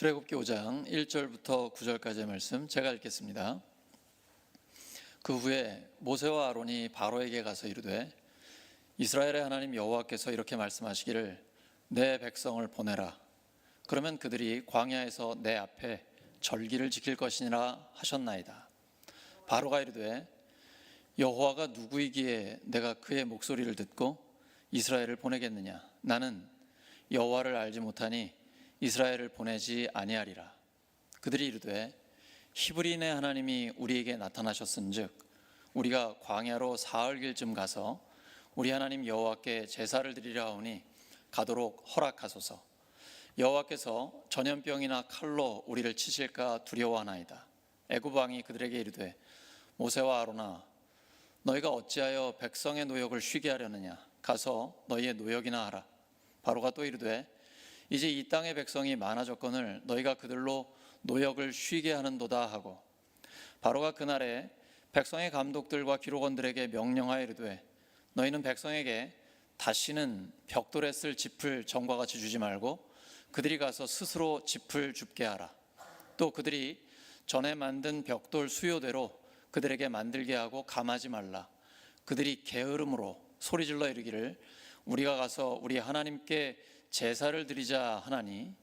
출애굽기 5장 1절부터 9절까지의 말씀 제가 읽겠습니다. 그 후에 모세와 아론이 바로에게 가서 이르되 이스라엘의 하나님 여호와께서 이렇게 말씀하시기를 내 백성을 보내라. 그러면 그들이 광야에서 내 앞에 절기를 지킬 것이니라 하셨나이다. 바로가 이르되 여호와가 누구이기에 내가 그의 목소리를 듣고 이스라엘을 보내겠느냐. 나는 여호와를 알지 못하니 이스라엘을 보내지 아니하리라. 그들이 이르되 히브리인의 하나님이 우리에게 나타나셨은즉 우리가 광야로 사흘길쯤 가서 우리 하나님 여호와께 제사를 드리려 하오니 가도록 허락하소서. 여호와께서 전염병이나 칼로 우리를 치실까 두려워하나이다. 애굽 왕이 그들에게 이르되 모세와 아론아 너희가 어찌하여 백성의 노역을 쉬게 하려느냐. 가서 너희의 노역이나 하라. 바로가 또 이르되 이제 이 땅의 백성이 많아졌거늘 너희가 그들로 노역을 쉬게 하는도다 하고 바로가 그날에 백성의 감독들과 기록원들에게 명령하여 이르되 너희는 백성에게 다시는 벽돌에 쓸 짚을 전과 같이 주지 말고 그들이 가서 스스로 짚을 줍게 하라. 또 그들이 전에 만든 벽돌 수요대로 그들에게 만들게 하고 감하지 말라. 그들이 게으름으로 소리질러 이르기를 우리가 가서 우리 하나님께 제사를 드리자 하나니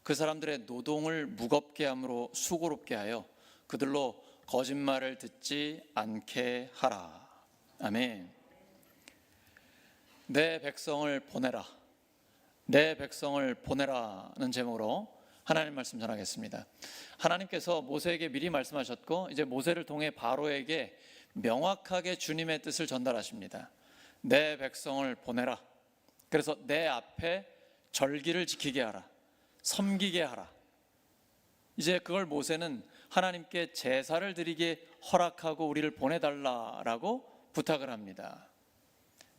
그 사람들의 노동을 무겁게 함으로 수고롭게 하여 그들로 거짓말을 듣지 않게 하라. 아멘. 내 백성을 보내라. 내 백성을 보내라는 제목으로 하나님 말씀 전하겠습니다. 하나님께서 모세에게 미리 말씀하셨고 이제 모세를 통해 바로에게 명확하게 주님의 뜻을 전달하십니다. 내 백성을 보내라. 그래서 내 앞에 절기를 지키게 하라. 섬기게 하라. 이제 그걸 모세는 하나님께 제사를 드리게 허락하고 우리를 보내달라라고 부탁을 합니다.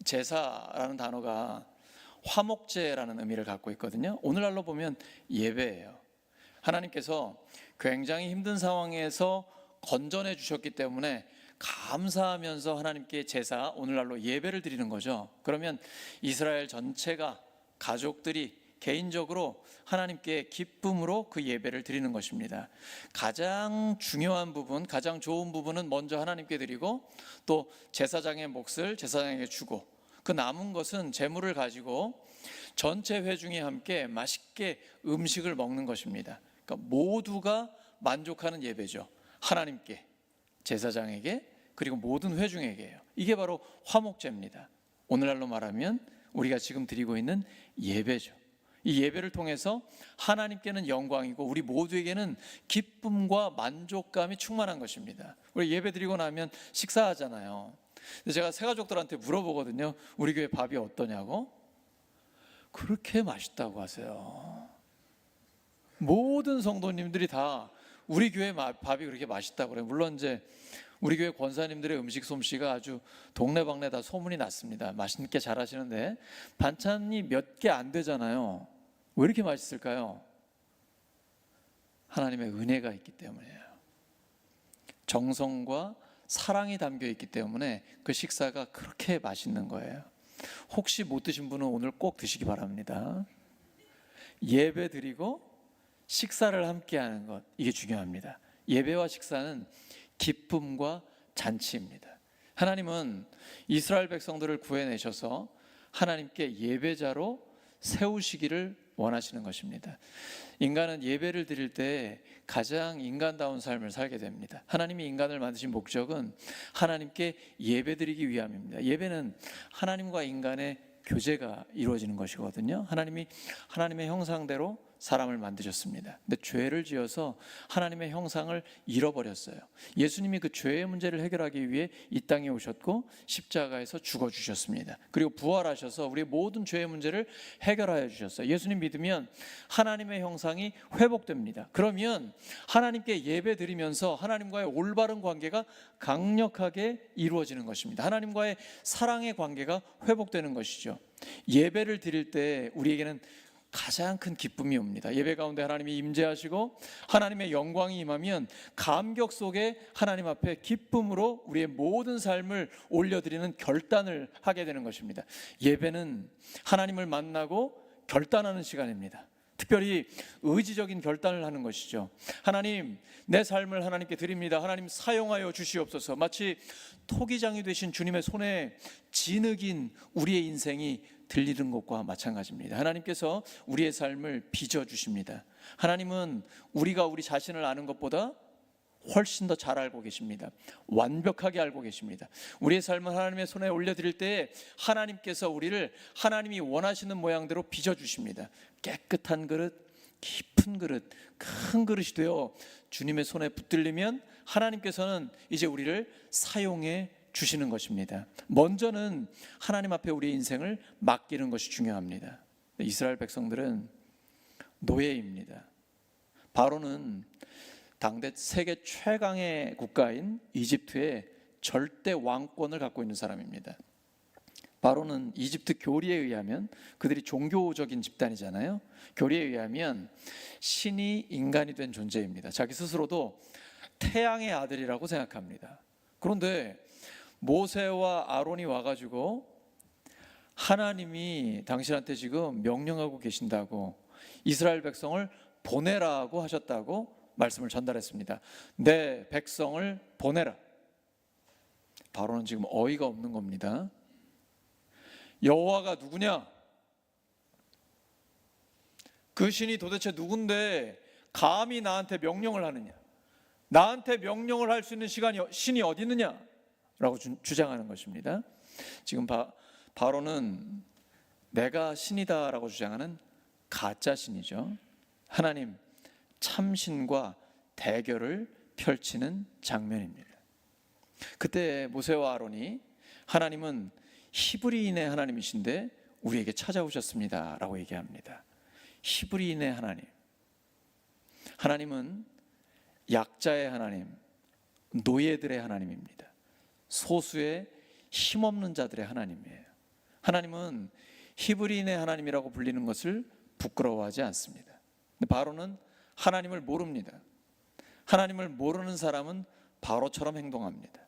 제사라는 단어가 화목제라는 의미를 갖고 있거든요. 오늘날로 보면 예배예요. 하나님께서 굉장히 힘든 상황에서 건져내 주셨기 때문에 감사하면서 하나님께 제사, 오늘날로 예배를 드리는 거죠. 그러면 이스라엘 전체가 가족들이 개인적으로 하나님께 기쁨으로 그 예배를 드리는 것입니다. 가장 중요한 부분, 가장 좋은 부분은 먼저 하나님께 드리고 또 제사장의 몫을 제사장에게 주고 그 남은 것은 재물을 가지고 전체 회중이 함께 맛있게 음식을 먹는 것입니다. 그러니까 모두가 만족하는 예배죠. 하나님께, 제사장에게, 그리고 모든 회중에게요. 이게 바로 화목제입니다. 오늘날로 말하면 우리가 지금 드리고 있는 예배죠. 이 예배를 통해서 하나님께는 영광이고 우리 모두에게는 기쁨과 만족감이 충만한 것입니다. 우리 예배 드리고 나면 식사하잖아요. 제가 새가족들한테 물어보거든요. 우리 교회 밥이 어떠냐고? 그렇게 맛있다고 하세요. 모든 성도님들이 다 우리 교회 밥이 그렇게 맛있다고 그래요. 물론 이제 우리 교회 권사님들의 음식 솜씨가 아주 동네방네 다 소문이 났습니다. 맛있게 잘하시는데 반찬이 몇 개 안 되잖아요. 왜 이렇게 맛있을까요? 하나님의 은혜가 있기 때문이에요. 정성과 사랑이 담겨 있기 때문에 그 식사가 그렇게 맛있는 거예요. 혹시 못 드신 분은 오늘 꼭 드시기 바랍니다. 예배 드리고 식사를 함께 하는 것, 이게 중요합니다. 예배와 식사는 기쁨과 잔치입니다. 하나님은 이스라엘 백성들을 구해내셔서 하나님께 예배자로 세우시기를 원하시는 것입니다. 인간은 예배를 드릴 때 가장 인간다운 삶을 살게 됩니다. 하나님이 인간을 만드신 목적은 하나님께 예배 드리기 위함입니다. 예배는 하나님과 인간의 교제가 이루어지는 것이거든요. 하나님이 하나님의 형상대로 사람을 만드셨습니다. 근데 죄를 지어서 하나님의 형상을 잃어버렸어요. 예수님이 그 죄의 문제를 해결하기 위해 이 땅에 오셨고 십자가에서 죽어주셨습니다. 그리고 부활하셔서 우리의 모든 죄의 문제를 해결하여 주셨어요. 예수님 믿으면 하나님의 형상이 회복됩니다. 그러면 하나님께 예배 드리면서 하나님과의 올바른 관계가 강력하게 이루어지는 것입니다. 하나님과의 사랑의 관계가 회복되는 것이죠. 예배를 드릴 때 우리에게는 가장 큰 기쁨이 옵니다. 예배 가운데 하나님이 임재하시고 하나님의 영광이 임하면 감격 속에 하나님 앞에 기쁨으로 우리의 모든 삶을 올려드리는 결단을 하게 되는 것입니다. 예배는 하나님을 만나고 결단하는 시간입니다. 특별히 의지적인 결단을 하는 것이죠. 하나님, 내 삶을 하나님께 드립니다. 하나님 사용하여 주시옵소서. 마치 토기장이 되신 주님의 손에 진흙인 우리의 인생이 들리는 것과 마찬가지입니다. 하나님께서 우리의 삶을 빚어주십니다. 하나님은 우리가 우리 자신을 아는 것보다 훨씬 더 잘 알고 계십니다. 완벽하게 알고 계십니다. 우리의 삶을 하나님의 손에 올려드릴 때 하나님께서 우리를 하나님이 원하시는 모양대로 빚어주십니다. 깨끗한 그릇, 깊은 그릇, 큰 그릇이 되어 주님의 손에 붙들리면 하나님께서는 이제 우리를 사용해 주시는 것입니다. 먼저는 하나님 앞에 우리의 인생을 맡기는 것이 중요합니다. 이스라엘 백성들은 노예입니다. 바로는 당대 세계 최강의 국가인 이집트의 절대 왕권을 갖고 있는 사람입니다. 바로는 이집트 교리에 의하면, 그들이 종교적인 집단이잖아요. 교리에 의하면 신이 인간이 된 존재입니다. 자기 스스로도 태양의 아들이라고 생각합니다. 그런데 모세와 아론이 와가지고 하나님이 당신한테 지금 명령하고 계신다고, 이스라엘 백성을 보내라고 하셨다고 말씀을 전달했습니다. 내 백성을 보내라. 바로는 지금 어이가 없는 겁니다. 여호와가 누구냐? 그 신이 도대체 누군데 감히 나한테 명령을 하느냐? 나한테 명령을 할 수 있는 신이 어디 있느냐? 라고 주장하는 것입니다. 지금 바로는 내가 신이다라고 주장하는 가짜 신이죠. 하나님 참신과 대결을 펼치는 장면입니다. 그때 모세와 아론이 하나님은 히브리인의 하나님이신데 우리에게 찾아오셨습니다 라고 얘기합니다. 히브리인의 하나님, 하나님은 약자의 하나님, 노예들의 하나님입니다. 소수의 힘없는 자들의 하나님이에요. 하나님은 히브리인의 하나님이라고 불리는 것을 부끄러워하지 않습니다. 근데 바로는 하나님을 모릅니다. 하나님을 모르는 사람은 바로처럼 행동합니다.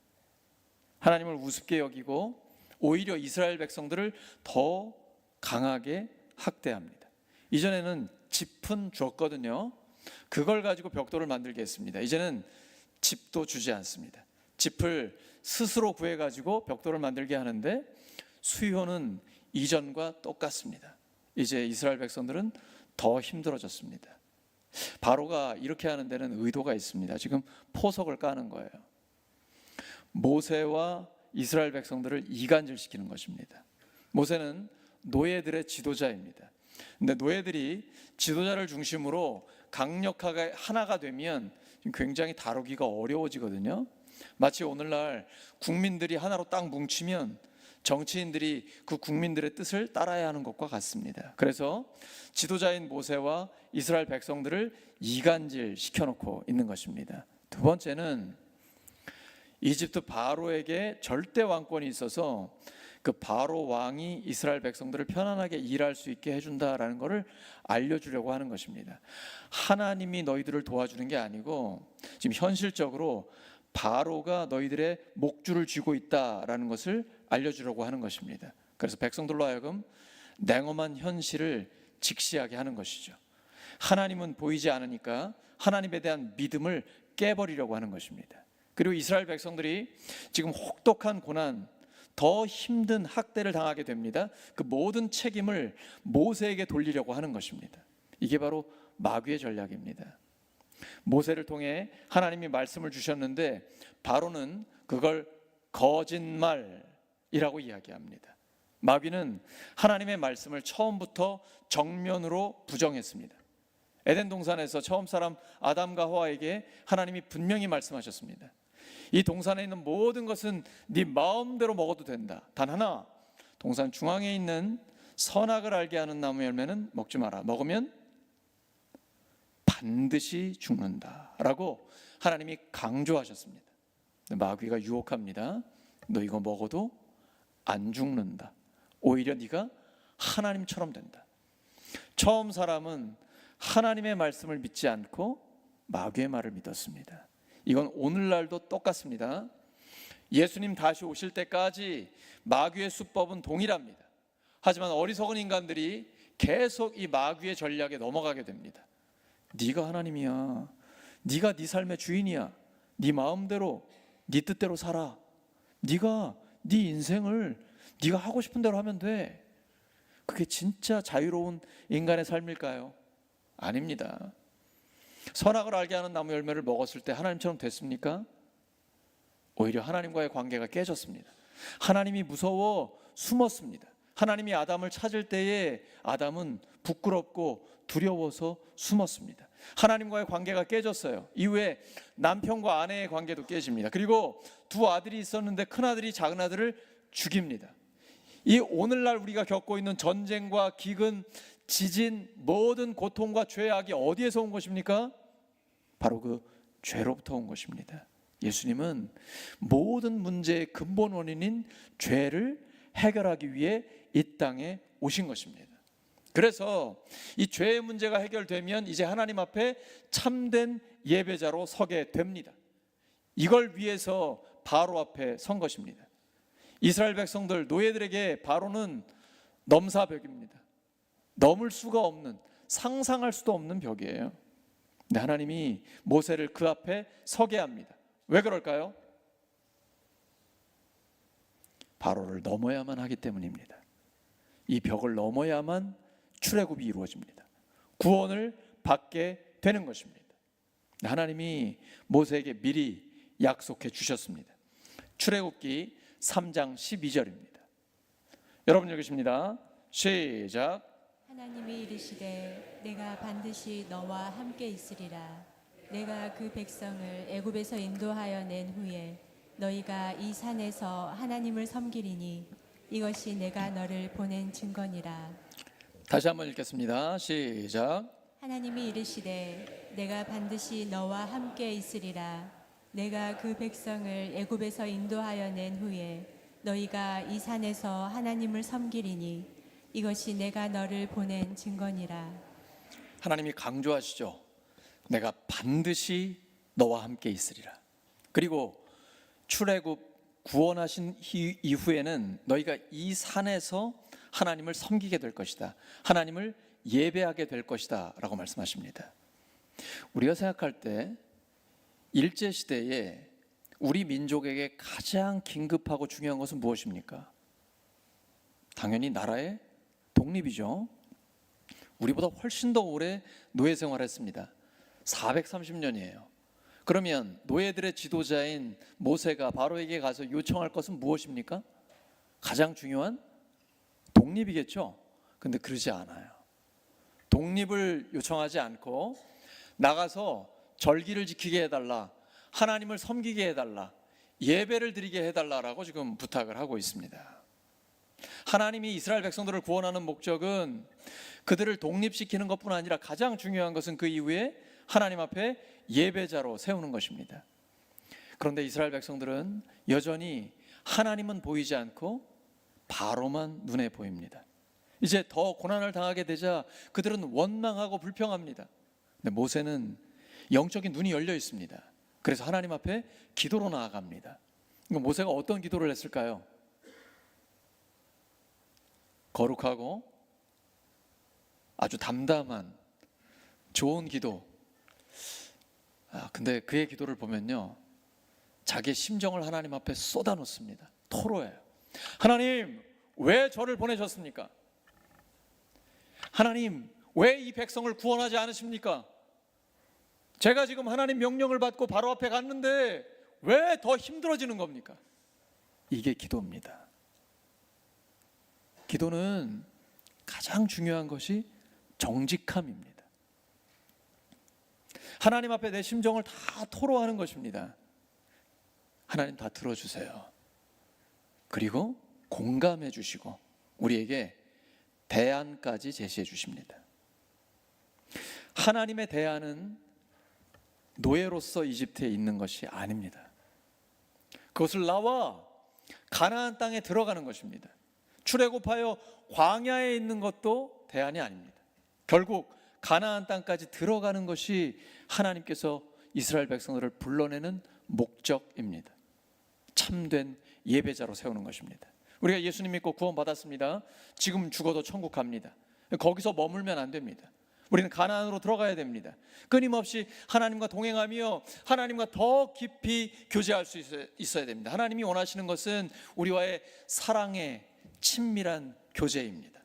하나님을 우습게 여기고 오히려 이스라엘 백성들을 더 강하게 학대합니다. 이전에는 짚은 줬거든요. 그걸 가지고 벽돌을 만들게 했습니다. 이제는 짚도 주지 않습니다. 짚을 스스로 구해가지고 벽돌을 만들게 하는데 수요는 이전과 똑같습니다. 이제 이스라엘 백성들은 더 힘들어졌습니다. 바로가 이렇게 하는 데는 의도가 있습니다. 지금 포석을 까는 거예요. 모세와 이스라엘 백성들을 이간질시키는 것입니다. 모세는 노예들의 지도자입니다. 근데 노예들이 지도자를 중심으로 강력하게 하나가 되면 굉장히 다루기가 어려워지거든요. 마치 오늘날 국민들이 하나로 딱 뭉치면 정치인들이 그 국민들의 뜻을 따라야 하는 것과 같습니다. 그래서 지도자인 모세와 이스라엘 백성들을 이간질 시켜놓고 있는 것입니다. 두 번째는 이집트 바로에게 절대 왕권이 있어서 그 바로 왕이 이스라엘 백성들을 편안하게 일할 수 있게 해준다라는 것을 알려주려고 하는 것입니다. 하나님이 너희들을 도와주는 게 아니고 지금 현실적으로 바로가 너희들의 목줄을 쥐고 있다라는 것을 알려주려고 하는 것입니다. 그래서 백성들로 하여금 냉엄한 현실을 직시하게 하는 것이죠. 하나님은 보이지 않으니까 하나님에 대한 믿음을 깨버리려고 하는 것입니다. 그리고 이스라엘 백성들이 지금 혹독한 고난, 더 힘든 학대를 당하게 됩니다. 그 모든 책임을 모세에게 돌리려고 하는 것입니다. 이게 바로 마귀의 전략입니다. 모세를 통해 하나님이 말씀을 주셨는데 바로는 그걸 거짓말이라고 이야기합니다. 마귀는 하나님의 말씀을 처음부터 정면으로 부정했습니다. 에덴 동산에서 처음 사람 아담과 하와에게 하나님이 분명히 말씀하셨습니다. 이 동산에 있는 모든 것은 네 마음대로 먹어도 된다. 단 하나, 동산 중앙에 있는 선악을 알게 하는 나무 열매는 먹지 마라. 먹으면 반드시 죽는다라고 하나님이 강조하셨습니다. 마귀가 유혹합니다. 너 이거 먹어도 안 죽는다. 오히려 네가 하나님처럼 된다. 처음 사람은 하나님의 말씀을 믿지 않고 마귀의 말을 믿었습니다. 이건 오늘날도 똑같습니다. 예수님 다시 오실 때까지 마귀의 수법은 동일합니다. 하지만 어리석은 인간들이 계속 이 마귀의 전략에 넘어가게 됩니다. 네가 하나님이야. 네가 네 삶의 주인이야. 네 마음대로, 네 뜻대로 살아. 네가 네 인생을 네가 하고 싶은 대로 하면 돼. 그게 진짜 자유로운 인간의 삶일까요? 아닙니다. 선악을 알게 하는 나무 열매를 먹었을 때 하나님처럼 됐습니까? 오히려 하나님과의 관계가 깨졌습니다. 하나님이 무서워 숨었습니다. 하나님이 아담을 찾을 때에 아담은 부끄럽고 두려워서 숨었습니다. 하나님과의 관계가 깨졌어요. 이후에 남편과 아내의 관계도 깨집니다. 그리고 두 아들이 있었는데 큰아들이 작은아들을 죽입니다. 이 오늘날 우리가 겪고 있는 전쟁과 기근, 지진, 모든 고통과 죄악이 어디에서 온 것입니까? 바로 그 죄로부터 온 것입니다. 예수님은 모든 문제의 근본 원인인 죄를 해결하기 위해 이 땅에 오신 것입니다. 그래서 이 죄의 문제가 해결되면 이제 하나님 앞에 참된 예배자로 서게 됩니다. 이걸 위해서 바로 앞에 선 것입니다. 이스라엘 백성들, 노예들에게 바로는 넘사벽입니다. 넘을 수가 없는, 상상할 수도 없는 벽이에요. 근데 하나님이 모세를 그 앞에 서게 합니다. 왜 그럴까요? 바로를 넘어야만 하기 때문입니다. 이 벽을 넘어야만 출애굽이 이루어집니다. 구원을 받게 되는 것입니다. 하나님이 모세에게 미리 약속해 주셨습니다. 출애굽기 3장 12절입니다. 여러분 읽으십니다. 시작. 하나님이 이르시되 내가 반드시 너와 함께 있으리라. 내가 그 백성을 애굽에서 인도하여 낸 후에 너희가 이 산에서 하나님을 섬기리니 이것이 내가 너를 보낸 증거니라. 다시 한번 읽겠습니다. 시작. 하나님이 이르시되 내가 반드시 너와 함께 있으리라. 내가 그 백성을 애굽에서 인도하여 낸 후에 너희가 이 산에서 하나님을 섬기리니 이것이 내가 너를 보낸 증거니라. 하나님이 강조하시죠. 내가 반드시 너와 함께 있으리라. 그리고 출애굽 구원하신 이후에는 너희가 이 산에서 하나님을 섬기게 될 것이다. 하나님을 예배하게 될 것이다 라고 말씀하십니다. 우리가 생각할 때 일제시대에 우리 민족에게 가장 긴급하고 중요한 것은 무엇입니까? 당연히 나라의 독립이죠. 우리보다 훨씬 더 오래 노예 생활했습니다. 430년이에요. 그러면 노예들의 지도자인 모세가 바로에게 가서 요청할 것은 무엇입니까? 가장 중요한 독립이겠죠. 근데 그러지 않아요. 독립을 요청하지 않고 나가서 절기를 지키게 해달라, 하나님을 섬기게 해달라, 예배를 드리게 해달라라고 지금 부탁을 하고 있습니다. 하나님이 이스라엘 백성들을 구원하는 목적은 그들을 독립시키는 것뿐 아니라 가장 중요한 것은 그 이후에 하나님 앞에 예배자로 세우는 것입니다. 그런데 이스라엘 백성들은 여전히 하나님은 보이지 않고 바로만 눈에 보입니다. 이제 더 고난을 당하게 되자 그들은 원망하고 불평합니다. 근데 모세는 영적인 눈이 열려 있습니다. 그래서 하나님 앞에 기도로 나아갑니다. 모세가 어떤 기도를 했을까요? 거룩하고 아주 담담한 좋은 기도. 근데 그의 기도를 보면요, 자기의 심정을 하나님 앞에 쏟아놓습니다. 토로해요. 하나님, 왜 저를 보내셨습니까? 하나님, 왜 이 백성을 구원하지 않으십니까? 제가 지금 하나님 명령을 받고 바로 앞에 갔는데 왜 더 힘들어지는 겁니까? 이게 기도입니다. 기도는 가장 중요한 것이 정직함입니다. 하나님 앞에 내 심정을 다 토로하는 것입니다. 하나님 다 들어주세요. 그리고 공감해 주시고 우리에게 대안까지 제시해 주십니다. 하나님의 대안은 노예로서 이집트에 있는 것이 아닙니다. 그것을 나와 가나안 땅에 들어가는 것입니다. 출애굽하여 광야에 있는 것도 대안이 아닙니다. 결국 가나안 땅까지 들어가는 것이 하나님께서 이스라엘 백성들을 불러내는 목적입니다. 참된 예배자로 세우는 것입니다. 우리가 예수님 믿고 구원받았습니다. 지금 죽어도 천국 갑니다. 거기서 머물면 안 됩니다. 우리는 가나안으로 들어가야 됩니다. 끊임없이 하나님과 동행하며 하나님과 더 깊이 교제할 수 있어야 됩니다. 하나님이 원하시는 것은 우리와의 사랑의 친밀한 교제입니다.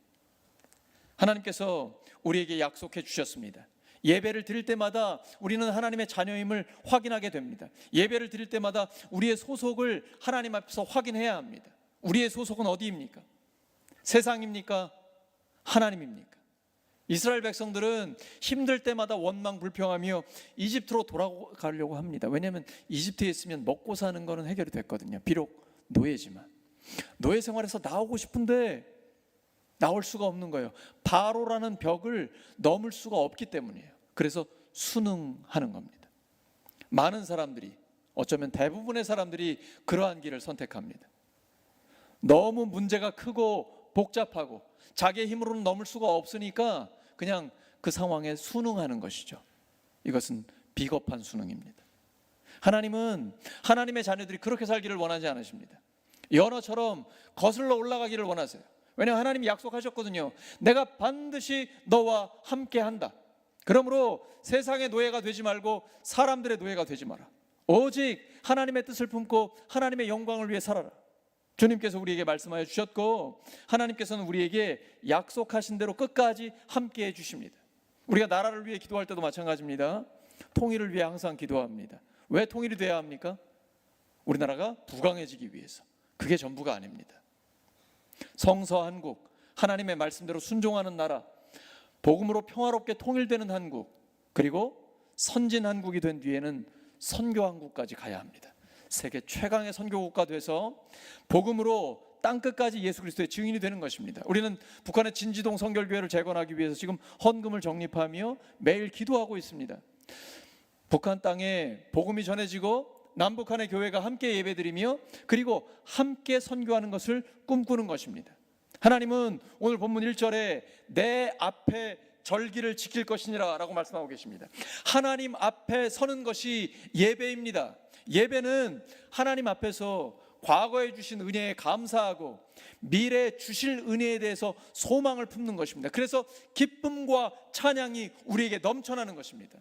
하나님께서 우리에게 약속해 주셨습니다. 예배를 드릴 때마다 우리는 하나님의 자녀임을 확인하게 됩니다. 예배를 드릴 때마다 우리의 소속을 하나님 앞에서 확인해야 합니다. 우리의 소속은 어디입니까? 세상입니까? 하나님입니까? 이스라엘 백성들은 힘들 때마다 원망불평하며 이집트로 돌아가려고 합니다. 왜냐하면 이집트에 있으면 먹고 사는 거는 해결이 됐거든요. 비록 노예지만. 노예 생활에서 나오고 싶은데 나올 수가 없는 거예요. 바로라는 벽을 넘을 수가 없기 때문이에요. 그래서 순응하는 겁니다. 많은 사람들이, 어쩌면 대부분의 사람들이 그러한 길을 선택합니다. 너무 문제가 크고 복잡하고 자기의 힘으로는 넘을 수가 없으니까 그냥 그 상황에 순응하는 것이죠. 이것은 비겁한 순응입니다. 하나님은 하나님의 자녀들이 그렇게 살기를 원하지 않으십니다. 연어처럼 거슬러 올라가기를 원하세요. 왜냐하면 하나님이 약속하셨거든요. 내가 반드시 너와 함께 한다. 그러므로 세상의 노예가 되지 말고 사람들의 노예가 되지 마라. 오직 하나님의 뜻을 품고 하나님의 영광을 위해 살아라. 주님께서 우리에게 말씀하여 주셨고 하나님께서는 우리에게 약속하신 대로 끝까지 함께해 주십니다. 우리가 나라를 위해 기도할 때도 마찬가지입니다. 통일을 위해 항상 기도합니다. 왜 통일이 돼야 합니까? 우리나라가 부강해지기 위해서. 그게 전부가 아닙니다. 성서 한국, 하나님의 말씀대로 순종하는 나라, 복음으로 평화롭게 통일되는 한국, 그리고 선진 한국이 된 뒤에는 선교 한국까지 가야 합니다. 세계 최강의 선교국가 돼서 복음으로 땅끝까지 예수 그리스도의 증인이 되는 것입니다. 우리는 북한의 진지동 성결교회를 재건하기 위해서 지금 헌금을 적립하며 매일 기도하고 있습니다. 북한 땅에 복음이 전해지고 남북한의 교회가 함께 예배드리며 그리고 함께 선교하는 것을 꿈꾸는 것입니다. 하나님은 오늘 본문 1절에 내 앞에 절기를 지킬 것이니라 라고 말씀하고 계십니다. 하나님 앞에 서는 것이 예배입니다. 예배는 하나님 앞에서 과거에 주신 은혜에 감사하고 미래에 주실 은혜에 대해서 소망을 품는 것입니다. 그래서 기쁨과 찬양이 우리에게 넘쳐나는 것입니다.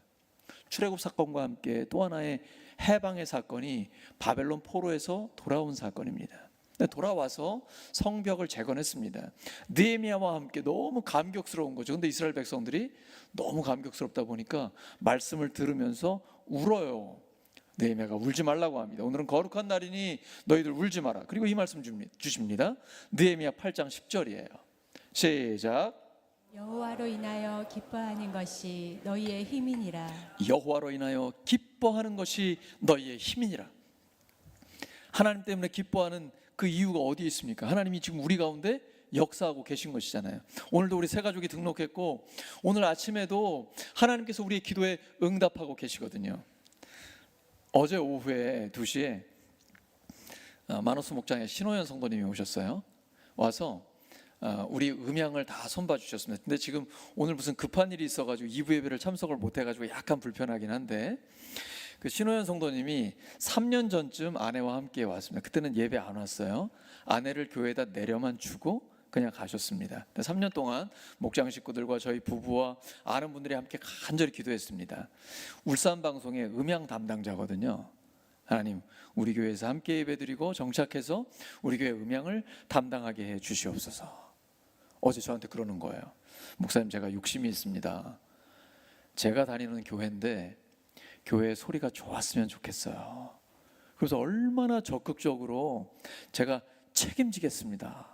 출애굽 사건과 함께 또 하나의 해방의 사건이 바벨론 포로에서 돌아온 사건입니다. 돌아와서 성벽을 재건했습니다. 느헤미야와 함께 너무 감격스러운 거죠. 근데 이스라엘 백성들이 너무 감격스럽다 보니까 말씀을 들으면서 울어요. 느헤미야가 울지 말라고 합니다. 오늘은 거룩한 날이니 너희들 울지 마라. 그리고 이 말씀 주십니다. 느헤미야 8장 10절이에요. 시작. 여호와로 인하여 기뻐하는 것이 너희의 힘이니라. 여호와로 인하여 기뻐하는 것이 너희의 힘이니라. 하나님 때문에 기뻐하는 그 이유가 어디에 있습니까? 하나님이 지금 우리 가운데 역사하고 계신 것이잖아요. 오늘도 우리 세 가족이 등록했고 오늘 아침에도 하나님께서 우리의 기도에 응답하고 계시거든요. 어제 오후에 2시에 마노스 목장에 신호연 성도님이 오셨어요. 와서 우리 음향을 다 손봐 주셨습니다. 근데 지금 오늘 무슨 급한 일이 있어가지고 2부 예배를 참석을 못해가지고 약간 불편하긴 한데 그 신호연 성도님이 3년 전쯤 아내와 함께 왔습니다. 그때는 예배 안 왔어요. 아내를 교회에다 내려만 주고 그냥 가셨습니다. 3년 동안 목장 식구들과 저희 부부와 아는 분들이 함께 간절히 기도했습니다. 울산 방송의 음향 담당자거든요. 하나님, 우리 교회에서 함께 예배드리고 정착해서 우리 교회 음향을 담당하게 해 주시옵소서. 어제 저한테 그러는 거예요. 목사님, 제가 욕심이 있습니다. 제가 다니는 교회인데 교회의 소리가 좋았으면 좋겠어요. 그래서 얼마나 적극적으로 제가 책임지겠습니다.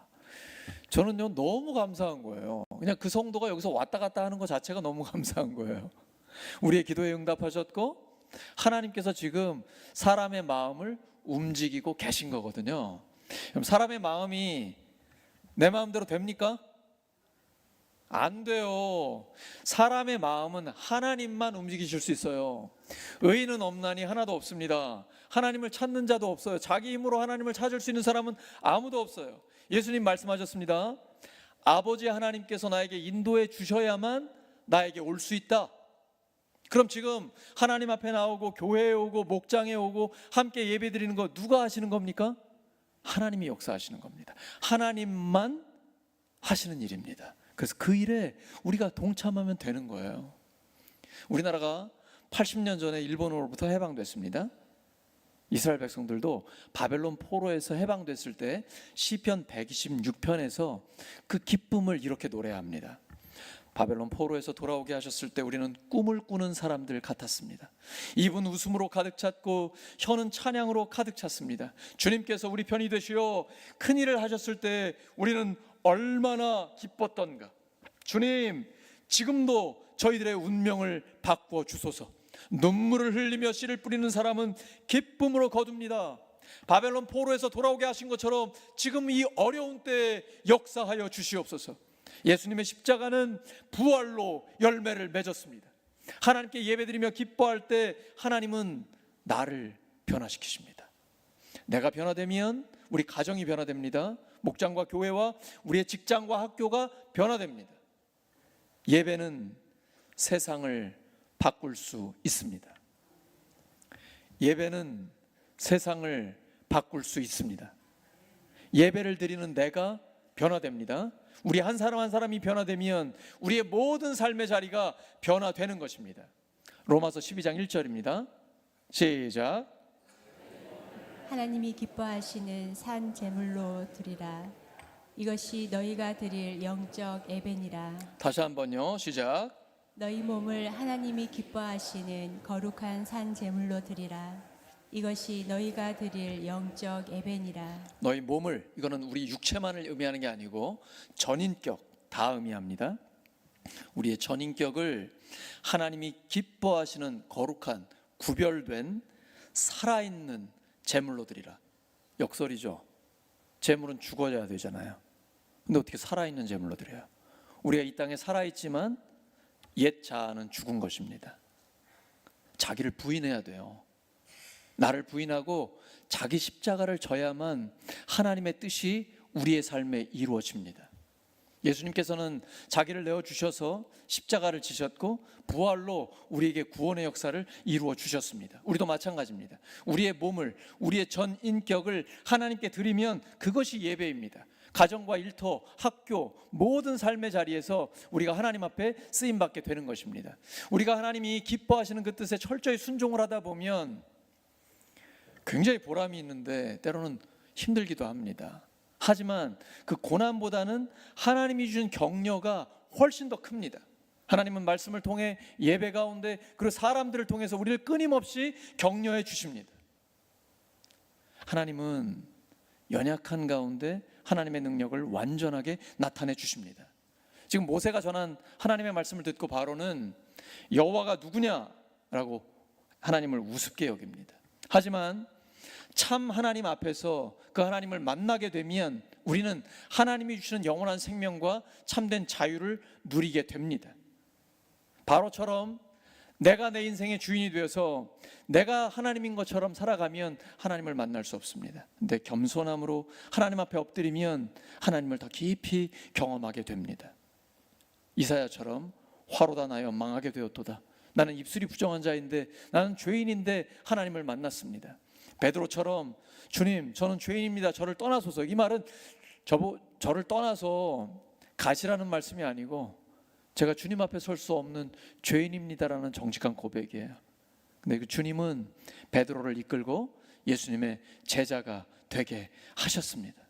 저는요 너무 감사한 거예요. 그냥 그 성도가 여기서 왔다 갔다 하는 것 자체가 너무 감사한 거예요. 우리의 기도에 응답하셨고 하나님께서 지금 사람의 마음을 움직이고 계신 거거든요. 그럼 사람의 마음이 내 마음대로 됩니까? 안 돼요. 사람의 마음은 하나님만 움직이실 수 있어요. 의인은 없나니 하나도 없습니다. 하나님을 찾는 자도 없어요. 자기 힘으로 하나님을 찾을 수 있는 사람은 아무도 없어요. 예수님 말씀하셨습니다. 아버지 하나님께서 나에게 인도해 주셔야만 나에게 올 수 있다. 그럼 지금 하나님 앞에 나오고 교회에 오고 목장에 오고 함께 예배드리는 거 누가 하시는 겁니까? 하나님이 역사하시는 겁니다. 하나님만 하시는 일입니다. 그래서 그 일에 우리가 동참하면 되는 거예요. 우리나라가 80년 전에 일본으로부터 해방됐습니다. 이스라엘 백성들도 바벨론 포로에서 해방됐을 때 시편 126편에서 그 기쁨을 이렇게 노래합니다. 바벨론 포로에서 돌아오게 하셨을 때 우리는 꿈을 꾸는 사람들 같았습니다. 입은 웃음으로 가득 찼고 혀는 찬양으로 가득 찼습니다. 주님께서 우리 편이 되시어 큰 일을 하셨을 때 우리는 얼마나 기뻤던가. 주님, 지금도 저희들의 운명을 바꾸어 주소서. 눈물을 흘리며 씨를 뿌리는 사람은 기쁨으로 거둡니다. 바벨론 포로에서 돌아오게 하신 것처럼 지금 이 어려운 때에 역사하여 주시옵소서. 예수님의 십자가는 부활로 열매를 맺었습니다. 하나님께 예배드리며 기뻐할 때 하나님은 나를 변화시키십니다. 내가 변화되면 우리 가정이 변화됩니다. 목장과 교회와 우리의 직장과 학교가 변화됩니다. 예배는 세상을 바꿀 수 있습니다. 예배는 세상을 바꿀 수 있습니다. 예배를 드리는 내가 변화됩니다. 우리 한 사람 한 사람이 변화되면 우리의 모든 삶의 자리가 변화되는 것입니다. 로마서 12장 1절입니다. 시작. 하나님이 기뻐하시는 산 제물로 드리라. 이것이 너희가 드릴 영적 예배니라. 다시 한번요. 시작. 너희 몸을 하나님이 기뻐하시는 거룩한 산 제물로 드리라. 이것이 너희가 드릴 영적 예배니라. 너희 몸을, 이거는 우리 육체만을 의미하는 게 아니고 전인격 다 의미합니다. 우리의 전인격을 하나님이 기뻐하시는 거룩한 구별된 살아있는 제물로 드리라. 역설이죠. 제물은 죽어야 되잖아요. 근데 어떻게 살아있는 제물로 드려요? 우리가 이 땅에 살아있지만 옛 자아는 죽은 것입니다. 자기를 부인해야 돼요. 나를 부인하고 자기 십자가를 져야만 하나님의 뜻이 우리의 삶에 이루어집니다. 예수님께서는 자기를 내어주셔서 십자가를 지셨고 부활로 우리에게 구원의 역사를 이루어 주셨습니다. 우리도 마찬가지입니다. 우리의 몸을, 우리의 전 인격을 하나님께 드리면 그것이 예배입니다. 가정과 일터, 학교, 모든 삶의 자리에서 우리가 하나님 앞에 쓰임받게 되는 것입니다. 우리가 하나님이 기뻐하시는 그 뜻에 철저히 순종을 하다 보면 굉장히 보람이 있는데 때로는 힘들기도 합니다. 하지만 그 고난보다는 하나님이 주신 격려가 훨씬 더 큽니다. 하나님은 말씀을 통해 예배 가운데 그리고 사람들을 통해서 우리를 끊임없이 격려해 주십니다. 하나님은 연약한 가운데 하나님의 능력을 완전하게 나타내 주십니다. 지금 모세가 전한 하나님의 말씀을 듣고 바로는 여호와가 누구냐라고 하나님을 우습게 여깁니다. 하지만 참 하나님 앞에서 그 하나님을 만나게 되면 우리는 하나님이 주시는 영원한 생명과 참된 자유를 누리게 됩니다. 바로처럼 내가 내 인생의 주인이 되어서 내가 하나님인 것처럼 살아가면 하나님을 만날 수 없습니다. 근데 겸손함으로 하나님 앞에 엎드리면 하나님을 더 깊이 경험하게 됩니다. 이사야처럼 화로다 나여 망하게 되었도다. 나는 입술이 부정한 자인데, 나는 죄인인데 하나님을 만났습니다. 베드로처럼 주님, 저는 죄인입니다. 저를 떠나소서. 이 말은 저를 떠나서 가시라는 말씀이 아니고 제가 주님 앞에 설 수 없는 죄인입니다라는 정직한 고백이에요. 근데 그 주님은 베드로를 이끌고 예수님의 제자가 되게 하셨습니다.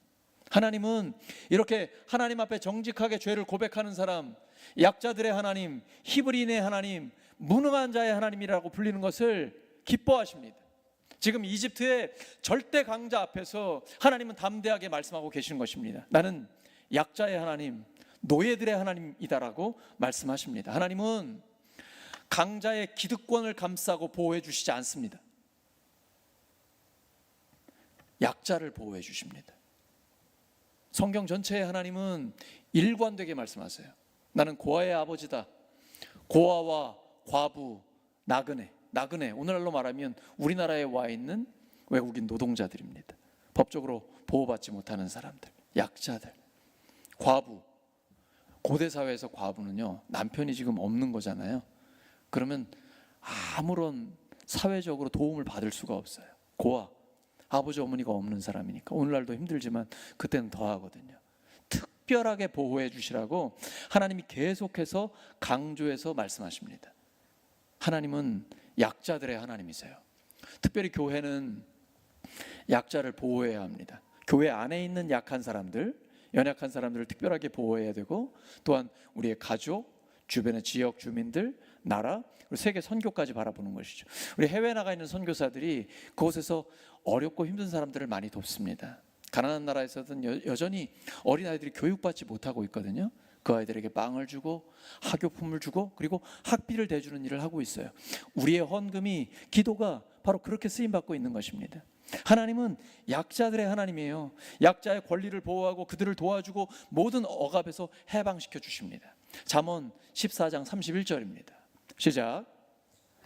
하나님은 이렇게 하나님 앞에 정직하게 죄를 고백하는 사람, 약자들의 하나님, 히브리인의 하나님, 무능한 자의 하나님이라고 불리는 것을 기뻐하십니다. 지금 이집트의 절대 강자 앞에서 하나님은 담대하게 말씀하고 계시는 것입니다. 나는 약자의 하나님, 노예들의 하나님이다라고 말씀하십니다. 하나님은 강자의 기득권을 감싸고 보호해 주시지 않습니다. 약자를 보호해 주십니다. 성경 전체에 하나님은 일관되게 말씀하세요. 나는 고아의 아버지다. 고아와 과부, 나그네, 오늘날로 말하면 우리나라에 와 있는 외국인 노동자들입니다. 법적으로 보호받지 못하는 사람들, 약자들, 과부. 고대 사회에서 과부는요, 남편이 지금 없는 거잖아요. 그러면 아무런 사회적으로 도움을 받을 수가 없어요. 아버지 어머니가 없는 사람이니까. 오늘날도 힘들지만 그때는 더 하거든요. 특별하게 보호해 주시라고 하나님이 계속해서 강조해서 말씀하십니다. 하나님은 약자들의 하나님이세요. 특별히 교회는 약자를 보호해야 합니다. 교회 안에 있는 약한 사람들, 연약한 사람들을 특별하게 보호해야 되고, 또한 우리의 가족, 주변의 지역 주민들, 나라, 그리고 세계 선교까지 바라보는 것이죠. 우리 해외에 나가 있는 선교사들이 그곳에서 어렵고 힘든 사람들을 많이 돕습니다. 가난한 나라에서든 여전히 어린아이들이 교육받지 못하고 있거든요. 그 아이들에게 빵을 주고 학용품을 주고 그리고 학비를 대주는 일을 하고 있어요. 우리의 헌금이, 기도가 바로 그렇게 쓰임받고 있는 것입니다. 하나님은 약자들의 하나님이에요. 약자의 권리를 보호하고 그들을 도와주고 모든 억압에서 해방시켜 주십니다. 잠언 14장 31절입니다. 시작.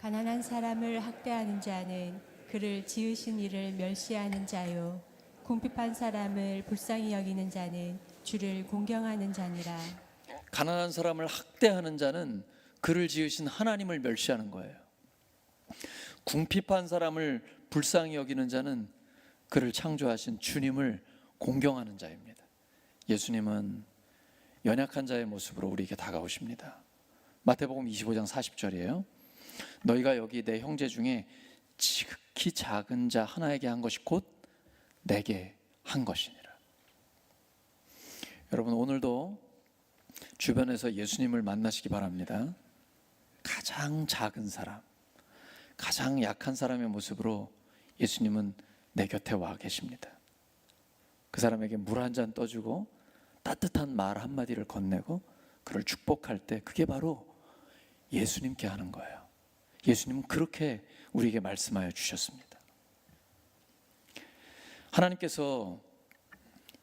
가난한 사람을 학대하는 자는 그를 지으신 이를 멸시하는 자요, 궁핍한 사람을 불쌍히 여기는 자는 주를 공경하는 자니라. 가난한 사람을 학대하는 자는 그를 지으신 하나님을 멸시하는 거예요. 궁핍한 사람을 불쌍히 여기는 자는 그를 창조하신 주님을 공경하는 자입니다. 예수님은 연약한 자의 모습으로 우리에게 다가오십니다. 마태복음 25장 40절이에요. 너희가 여기 내 형제 중에 지극히 작은 자 하나에게 한 것이 곧 내게 한 것이니라. 여러분, 오늘도 주변에서 예수님을 만나시기 바랍니다. 가장 작은 사람, 가장 약한 사람의 모습으로 예수님은 내 곁에 와 계십니다. 그 사람에게 물 한 잔 떠주고 따뜻한 말 한마디를 건네고 그를 축복할 때, 그게 바로 예수님께 하는 거예요. 예수님은 그렇게 우리에게 말씀하여 주셨습니다. 하나님께서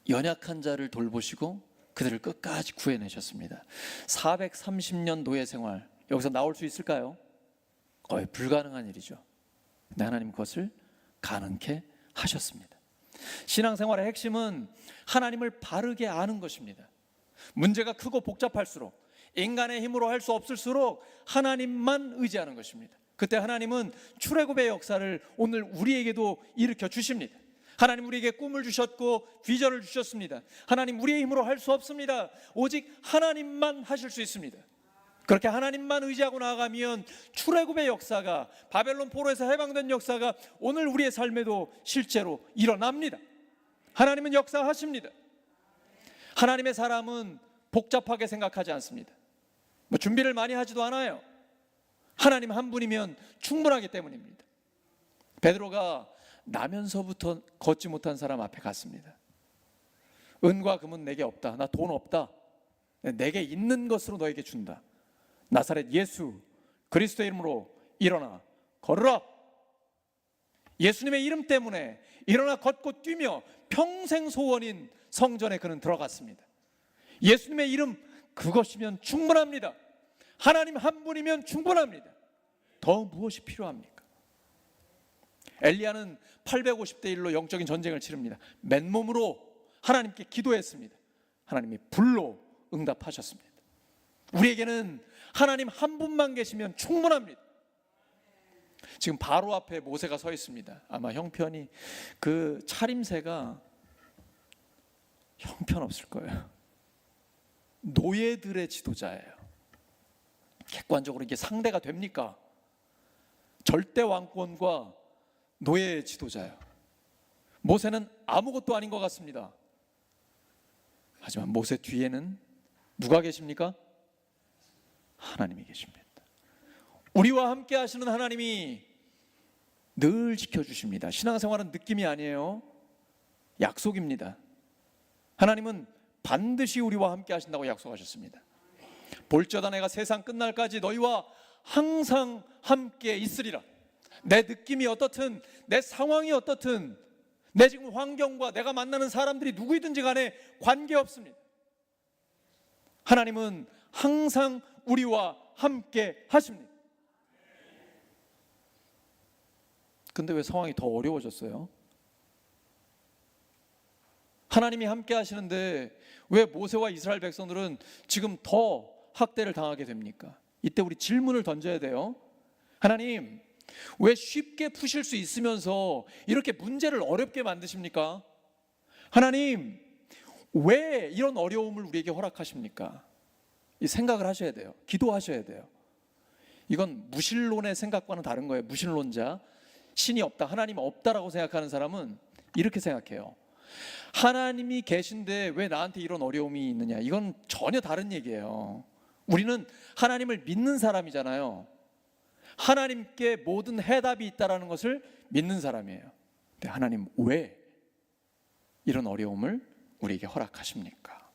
연약한 자를 돌보시고 그들을 끝까지 구해내셨습니다. 430년 노예 생활, 여기서 나올 수 있을까요? 거의 불가능한 일이죠. 근데 하나님 그것을 가능케 하셨습니다. 신앙생활의 핵심은 하나님을 바르게 아는 것입니다. 문제가 크고 복잡할수록, 인간의 힘으로 할 수 없을수록 하나님만 의지하는 것입니다. 그때 하나님은 출애굽의 역사를 오늘 우리에게도 일으켜 주십니다. 하나님 우리에게 꿈을 주셨고 비전을 주셨습니다. 하나님 우리의 힘으로 할 수 없습니다. 오직 하나님만 하실 수 있습니다. 그렇게 하나님만 의지하고 나아가면 출애굽의 역사가, 바벨론 포로에서 해방된 역사가 오늘 우리의 삶에도 실제로 일어납니다. 하나님은 역사하십니다. 하나님의 사람은 복잡하게 생각하지 않습니다. 준비를 많이 하지도 않아요. 하나님 한 분이면 충분하기 때문입니다. 베드로가 나면서부터 걷지 못한 사람 앞에 갔습니다. 은과 금은 내게 없다. 나 돈 없다. 내게 있는 것으로 너에게 준다. 나사렛 예수 그리스도의 이름으로 일어나 걸으라. 예수님의 이름 때문에 일어나 걷고 뛰며 평생 소원인 성전에 그는 들어갔습니다. 예수님의 이름, 그것이면 충분합니다. 하나님 한 분이면 충분합니다. 더 무엇이 필요합니까? 엘리야는 850대 1로 영적인 전쟁을 치릅니다. 맨몸으로 하나님께 기도했습니다. 하나님이 불로 응답하셨습니다. 우리에게는 하나님 한 분만 계시면 충분합니다. 지금 바로 앞에 모세가 서 있습니다. 아마 형편이, 그 차림새가 형편없을 거예요. 노예들의 지도자예요. 객관적으로 이게 상대가 됩니까? 절대 왕권과 노예의 지도자예요. 모세는 아무것도 아닌 것 같습니다. 하지만 모세 뒤에는 누가 계십니까? 하나님이 계십니다. 우리와 함께 하시는 하나님이 늘 지켜주십니다. 신앙생활은 느낌이 아니에요. 약속입니다. 하나님은 반드시 우리와 함께 하신다고 약속하셨습니다. 볼지어다 내가 세상 끝날까지 너희와 항상 함께 있으리라. 내 느낌이 어떻든, 내 상황이 어떻든, 내 지금 환경과 내가 만나는 사람들이 누구이든지 간에 관계없습니다. 하나님은 항상 우리와 함께 하십니다. 근데 왜 상황이 더 어려워졌어요? 하나님이 함께 하시는데 왜 모세와 이스라엘 백성들은 지금 더 학대를 당하게 됩니까? 이때 우리 질문을 던져야 돼요. 하나님, 왜 쉽게 푸실 수 있으면서 이렇게 문제를 어렵게 만드십니까? 하나님, 왜 이런 어려움을 우리에게 허락하십니까? 이 생각을 하셔야 돼요. 기도하셔야 돼요. 이건 무신론의 생각과는 다른 거예요. 무신론자, 신이 없다, 하나님 없다라고 생각하는 사람은 이렇게 생각해요. 하나님이 계신데 왜 나한테 이런 어려움이 있느냐? 이건 전혀 다른 얘기예요. 우리는 하나님을 믿는 사람이잖아요. 하나님께 모든 해답이 있다라는 것을 믿는 사람이에요. 근데 하나님 왜 이런 어려움을 우리에게 허락하십니까?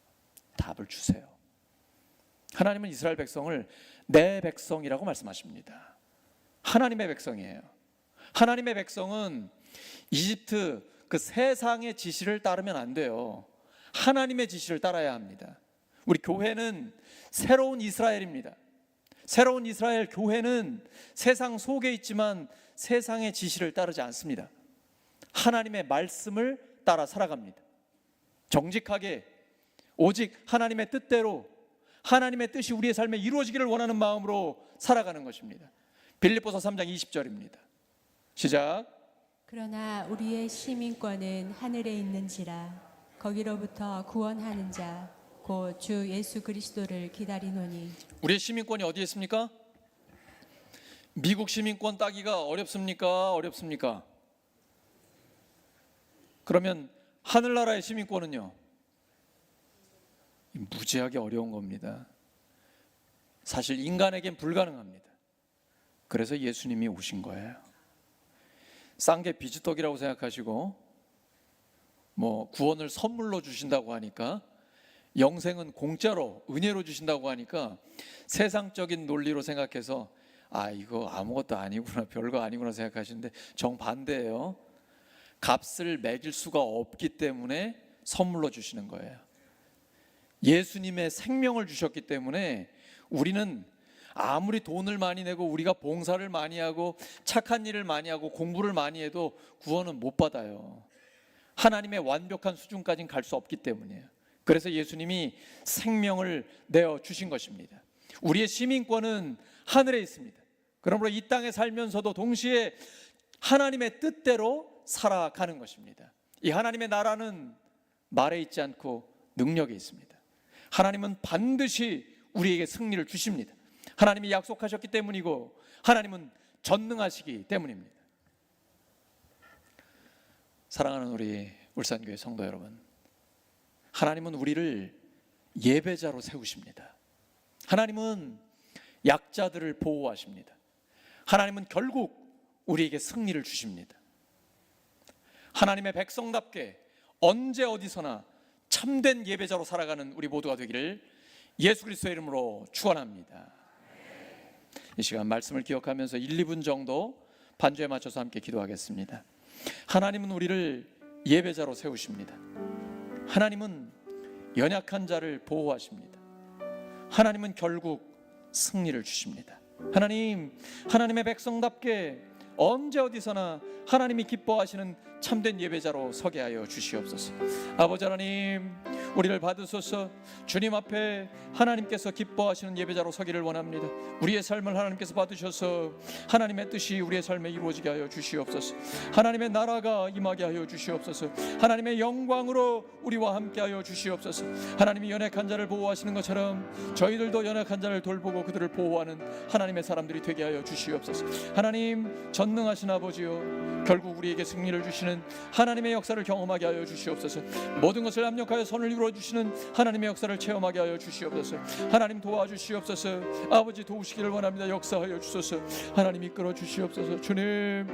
답을 주세요. 하나님은 이스라엘 백성을 내 백성이라고 말씀하십니다. 하나님의 백성이에요. 하나님의 백성은 이집트 그 세상의 지시를 따르면 안 돼요. 하나님의 지시를 따라야 합니다. 우리 교회는 새로운 이스라엘입니다. 새로운 이스라엘 교회는 세상 속에 있지만 세상의 지시를 따르지 않습니다. 하나님의 말씀을 따라 살아갑니다. 정직하게 오직 하나님의 뜻대로, 하나님의 뜻이 우리의 삶에 이루어지기를 원하는 마음으로 살아가는 것입니다. 빌립보서 3장 20절입니다. 시작. 그러나 우리의 시민권은 하늘에 있는지라 거기로부터 구원하는 자 곧 주 예수 그리스도를 기다리노니. 우리의 시민권이 어디에 있습니까? 미국 시민권 따기가 어렵습니까? 어렵습니까? 그러면 하늘나라의 시민권은요? 무지하게 어려운 겁니다. 사실 인간에겐 불가능합니다. 그래서 예수님이 오신 거예요. 싼 게 비지떡이라고 생각하시고 구원을 선물로 주신다고 하니까, 영생은 공짜로 은혜로 주신다고 하니까 세상적인 논리로 생각해서 이거 아무것도 아니구나, 별거 아니구나 생각하시는데 정반대예요. 값을 매길 수가 없기 때문에 선물로 주시는 거예요. 예수님의 생명을 주셨기 때문에 우리는 아무리 돈을 많이 내고 우리가 봉사를 많이 하고 착한 일을 많이 하고 공부를 많이 해도 구원은 못 받아요. 하나님의 완벽한 수준까지는 갈 수 없기 때문이에요. 그래서 예수님이 생명을 내어 주신 것입니다. 우리의 시민권은 하늘에 있습니다. 그러므로 이 땅에 살면서도 동시에 하나님의 뜻대로 살아가는 것입니다. 이 하나님의 나라는 말에 있지 않고 능력에 있습니다. 하나님은 반드시 우리에게 승리를 주십니다. 하나님이 약속하셨기 때문이고 하나님은 전능하시기 때문입니다. 사랑하는 우리 울산교회 성도 여러분, 하나님은 우리를 예배자로 세우십니다. 하나님은 약자들을 보호하십니다. 하나님은 결국 우리에게 승리를 주십니다. 하나님의 백성답게 언제 어디서나 참된 예배자로 살아가는 우리 모두가 되기를 예수 그리스도의 이름으로 축원합니다. 이 시간 말씀을 기억하면서 1, 2분 정도 반주에 맞춰서 함께 기도하겠습니다. 하나님은 우리를 예배자로 세우십니다. 하나님은 연약한 자를 보호하십니다. 하나님은 결국 승리를 주십니다. 하나님의 백성답게 언제 어디서나 하나님이 기뻐하시는 참된 예배자로 서게 하여 주시옵소서. 아버지 하나님, 우리를 받으소서. 주님 앞에 하나님께서 기뻐하시는 예배자로 서기를 원합니다. 우리의 삶을 하나님께서 받으셔서 하나님의 뜻이 우리의 삶에 이루어지게 하여 주시옵소서. 하나님의 나라가 임하게 하여 주시옵소서. 하나님의 영광으로 우리와 함께 하여 주시옵소서. 하나님이 연약한 자를 보호하시는 것처럼 저희들도 연약한 자를 돌보고 그들을 보호하는 하나님의 사람들이 되게 하여 주시옵소서. 하나님, 전능하신 아버지요, 결국 우리에게 승리를 주시는 하나님의 역사를 경험하게 하여 주시옵소서. 모든 것을 압력하여 선을 이루어 주시는 하나님의 역사를 체험하게 하여 주시옵소서. 하나님 도와주시옵소서. 아버지 도우시기를 원합니다. 역사하여 주소서. 하나님 이끌어 주시옵소서. 주님,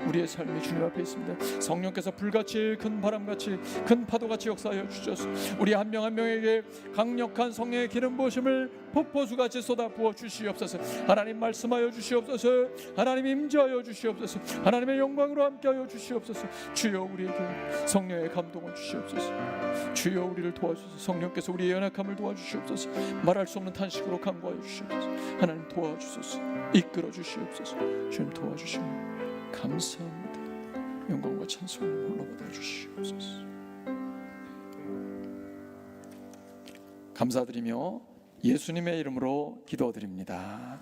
우리의 삶이 주님 앞에 있습니다. 성령께서 불같이 큰 바람같이 큰 파도같이 역사하여 주셔서 우리 한 명 한 명에게 강력한 성령의 기름 부으심을 폭포수같이 쏟아 부어 주시옵소서. 하나님 말씀하여 주시옵소서. 하나님 임재하여 주시옵소서. 하나님의 영광으로 함께하여 주시옵소서. 주여, 우리에게 성령의 감동을 주시옵소서. 주여, 우리를 도와주소서. 성령께서 우리의 연약함을 도와주시옵소서. 말할 수 없는 탄식으로 간구하여 주시옵소서. 하나님 도와주소서. 이끌어 주시옵소서. 주님 도와주시면 감사합니다. 영광과 찬송을 홀로 받아 주시옵소서. 감사드리며 예수님의 이름으로 기도드립니다.